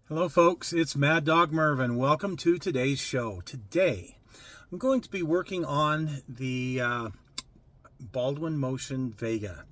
Hello folks, it's Mad Dog Mervin. Welcome to today's show. Today, I'm going to be working on the Baldwin Motion Vega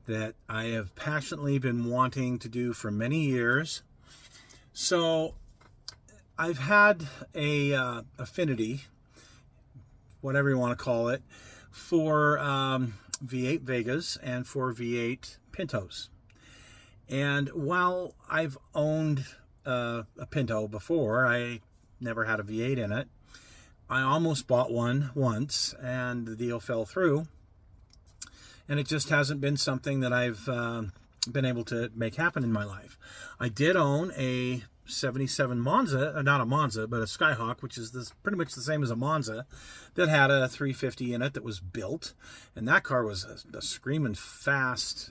that I have passionately been wanting to do for many years. So, I've had a affinity, whatever you want to call it, for V8 Vegas and for V8 Pintos. And while I've owned a Pinto before, I never had a V8 in it. I almost bought one once and the deal fell through, and it just hasn't been something that I've been able to make happen in my life. I did own a 77 Monza, not a Monza, but a Skyhawk, which is pretty much the same as a Monza, that had a 350 in it that was built, and that car was a screaming fast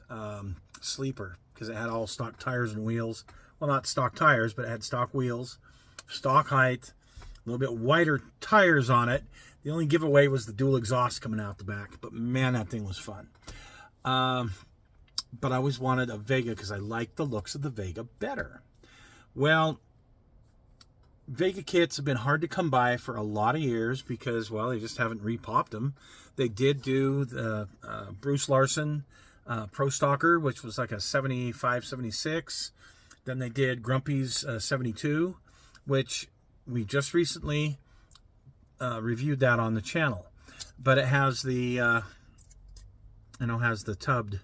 sleeper because it had all stock tires and wheels. Well, not stock tires, but it had stock wheels, stock height, a little bit wider tires on it. The only giveaway was the dual exhaust coming out the back. But man, that thing was fun. But I always wanted a Vega because I liked the looks of the Vega better. Well, Vega kits have been hard to come by for a lot of years because, well, they just haven't repopped them. They did do the Bruce Larson Pro Stalker, which was like a 75, 76. Then they did Grumpy's 72, which we just recently reviewed that on the channel. But it has the, has the tubbed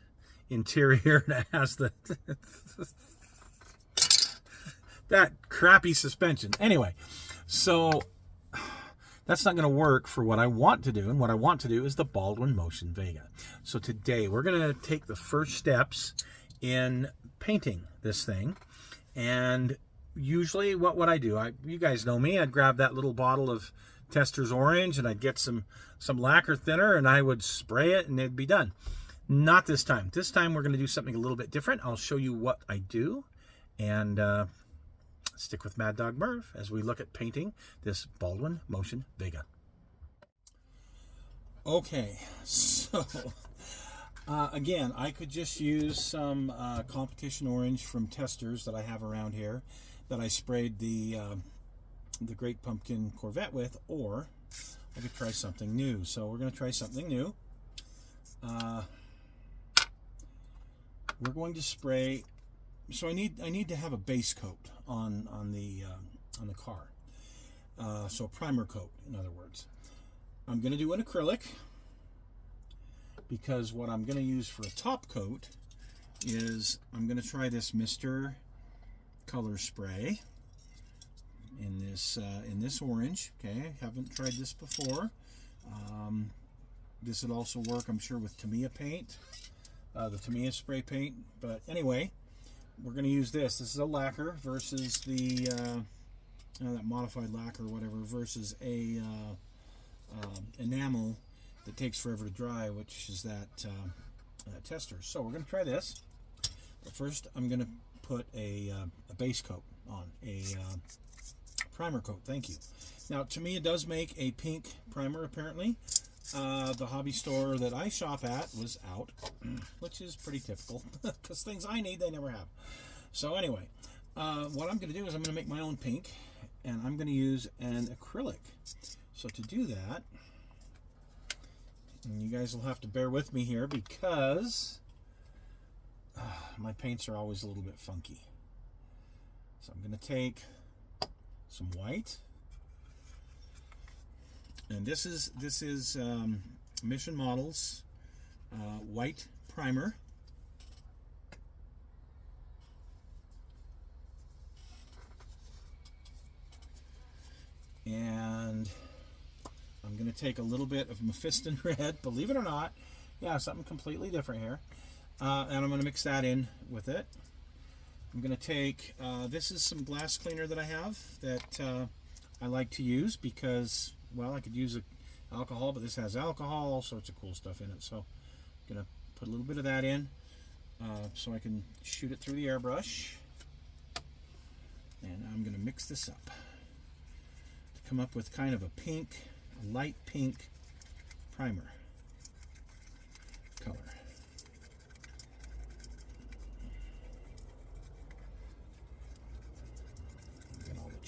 interior, and it has the that crappy suspension. Anyway, so that's not going to work for what I want to do, and what I want to do is the Baldwin Motion Vega. So today we're going to take the first steps in painting this thing. And usually what would I do? You guys know me. I'd grab that little bottle of Tester's Orange and I'd get some lacquer thinner and I would spray it and it'd be done. Not this time. This time we're going to do something a little bit different. I'll show you what I do, and stick with Mad Dog Merv as we look at painting this Baldwin Motion Vega. Okay, so again, I could just use some competition orange from Testers that I have around here that I sprayed the Great Pumpkin Corvette with, or I could try something new. So we're going to try something new. We're going to spray. So I need to have a base coat on the car. So a primer coat, in other words. I'm going to do an acrylic, because what I'm going to use for a top coat is I'm going to try this Mr. Color Spray in this orange. Okay, haven't tried this before. This would also work, I'm sure, with Tamiya paint, the Tamiya spray paint. But anyway, we're going to use this. This is a lacquer versus the that modified lacquer or whatever, versus a enamel that takes forever to dry, which is that Tester. So we're going to try this. But first, I'm going to put a base coat on, a primer coat. Thank you. Now, Tamiya does make a pink primer, apparently. The hobby store that I shop at was out, which is pretty typical, because things I need, they never have. So anyway, what I'm going to do is I'm going to make my own pink, and I'm going to use an acrylic. So to do that, and you guys will have to bear with me here because my paints are always a little bit funky. So I'm going to take some white, and this is Mission Models white primer. And I'm going to take a little bit of Mephiston Red, believe it or not. Yeah, something completely different here. And I'm going to mix that in with it. I'm going to take, this is some glass cleaner that I have that I like to use because, well, I could use alcohol, but this has alcohol, all sorts of cool stuff in it. So I'm going to put a little bit of that in so I can shoot it through the airbrush. And I'm going to mix this up to come up with kind of a pink, a light pink primer color.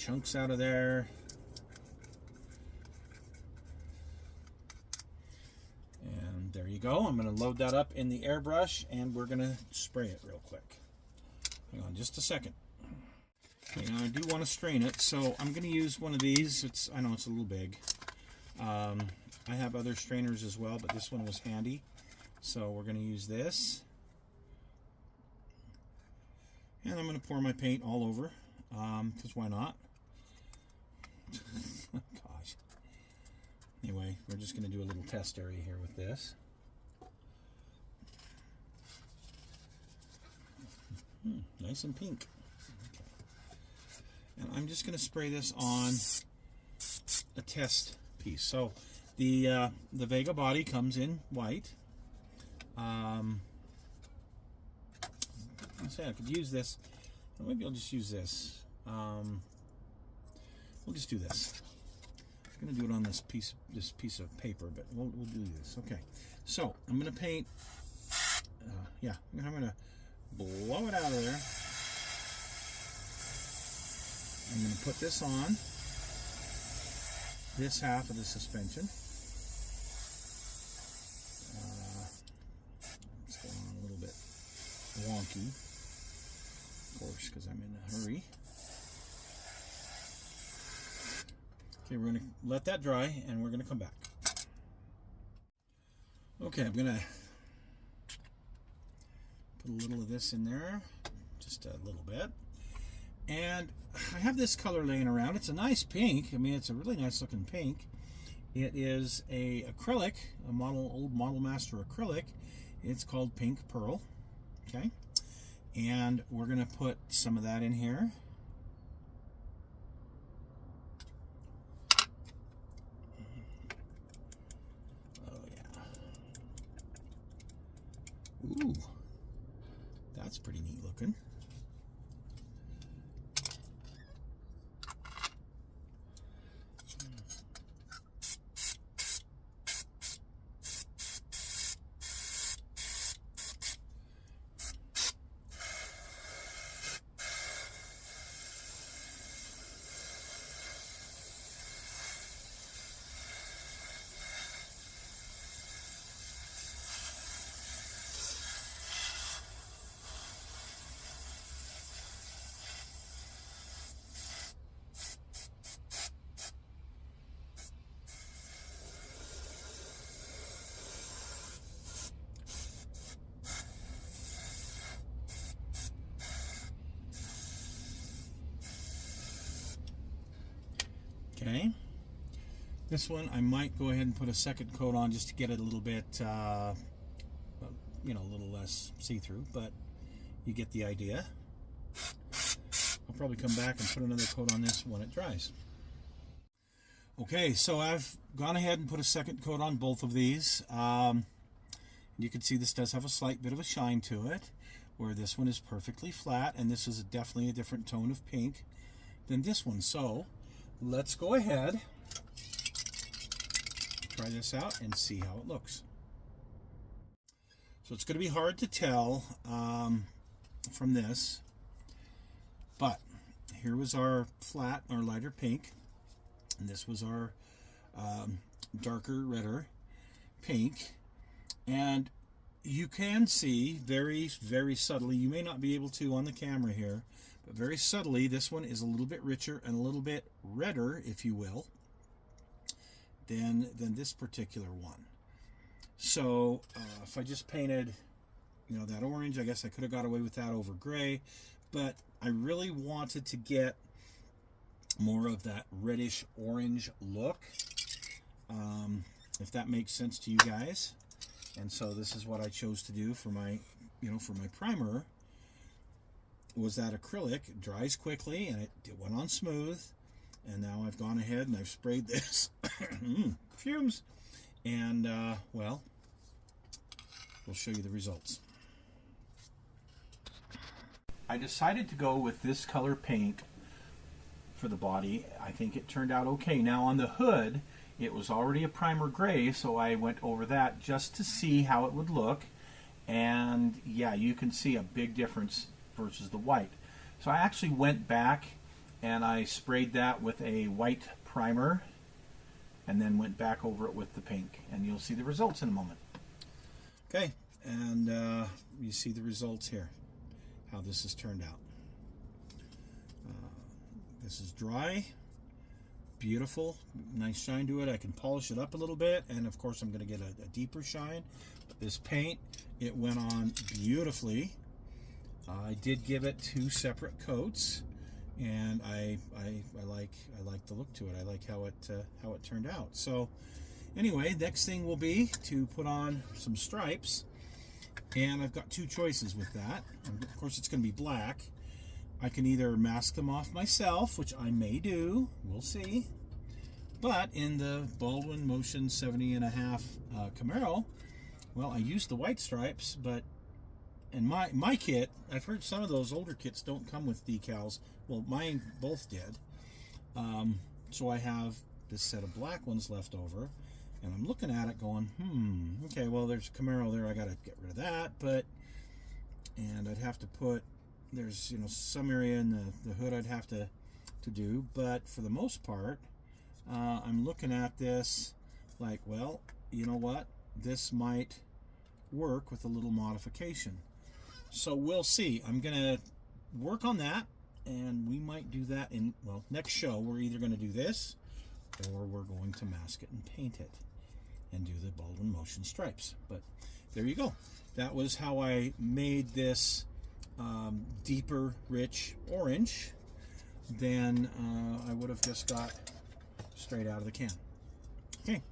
chunks out of there. And there you go. I'm going to load that up in the airbrush, and we're going to spray it real quick. Hang on just a second. Okay, now I do want to strain it, so I'm going to use one of these. I know it's a little big. I have other strainers as well, but this one was handy. So we're going to use this. And I'm going to pour my paint all over, because why not? Gosh. Anyway, we're just going to do a little test area here with this. Nice and pink. Okay. And I'm just going to spray this on a test piece. So the Vega body comes in white. I say I could use this. Maybe I'll just use this. We'll just do this. I'm going to do it on this piece of paper, but we'll do this. Okay. So I'm going to paint. Yeah, I'm going to blow it out of there. I'm going to put this on this half of the suspension. It's going on a little bit wonky, of course, because I'm in a hurry. Okay, we're going to let that dry, and we're going to come back. Okay, I'm going to put a little of this in there, just a little bit. And I have this color laying around. It's a nice pink. I mean, it's a really nice looking pink. It is a acrylic, old Model Master acrylic. It's called Pink Pearl. Okay, and we're going to put some of that in here. Oh yeah. Ooh, that's pretty neat looking. Okay, this one I might go ahead and put a second coat on just to get it a little bit, a little less see-through, but you get the idea. I'll probably come back and put another coat on this when it dries. Okay, so I've gone ahead and put a second coat on both of these. You can see this does have a slight bit of a shine to it, where this one is perfectly flat, and this is definitely a different tone of pink than this one. So let's go ahead, try this out, and see how it looks. So it's going to be hard to tell from this, but here was our flat, our lighter pink, and this was our darker, redder pink. And you can see very, very subtly, you may not be able to on the camera here, but very subtly, this one is a little bit richer and a little bit redder, if you will, than this particular one. So if I just painted, that orange, I guess I could have got away with that over gray, but I really wanted to get more of that reddish orange look, if that makes sense to you guys. And so this is what I chose to do for my, for my primer. Was that acrylic. It dries quickly, and it went on smooth. And now I've gone ahead and I've sprayed this. Fumes. And, well, we'll show you the results. I decided to go with this color paint for the body. I think it turned out okay. Now on the hood, it was already a primer gray, so I went over that just to see how it would look. And yeah, you can see a big difference versus the white. So I actually went back and I sprayed that with a white primer and then went back over it with the pink, and you'll see the results in a moment. Okay, and you see the results here, how this has turned out. This is dry, beautiful, nice shine to it. I can polish it up a little bit, and of course I'm going to get a deeper shine. But this paint, it went on beautifully. I did give it 2 separate coats, and I like the look to it. I like how it turned out. So anyway, next thing will be to put on some stripes, and I've got 2 choices with that. Of course, it's going to be black. I can either mask them off myself, which I may do, we'll see. But in the Baldwin Motion 70.5 Camaro, well, I used the white stripes, but in my kit, I've heard some of those older kits don't come with decals. Well, mine both did. So I have this set of black ones left over, and I'm looking at it going, okay, well, there's a Camaro there. I got to get rid of that, and I'd have to put, there's some area in the hood I'd have to do, but for the most part, I'm looking at this like, well, you know what? This might work with a little modification. So we'll see. I'm going to work on that, and we might do that in, well, next show. We're either going to do this, or we're going to mask it and paint it and do the Baldwin Motion stripes. But there you go. That was how I made this deeper, rich orange than I would have just got straight out of the can. Okay.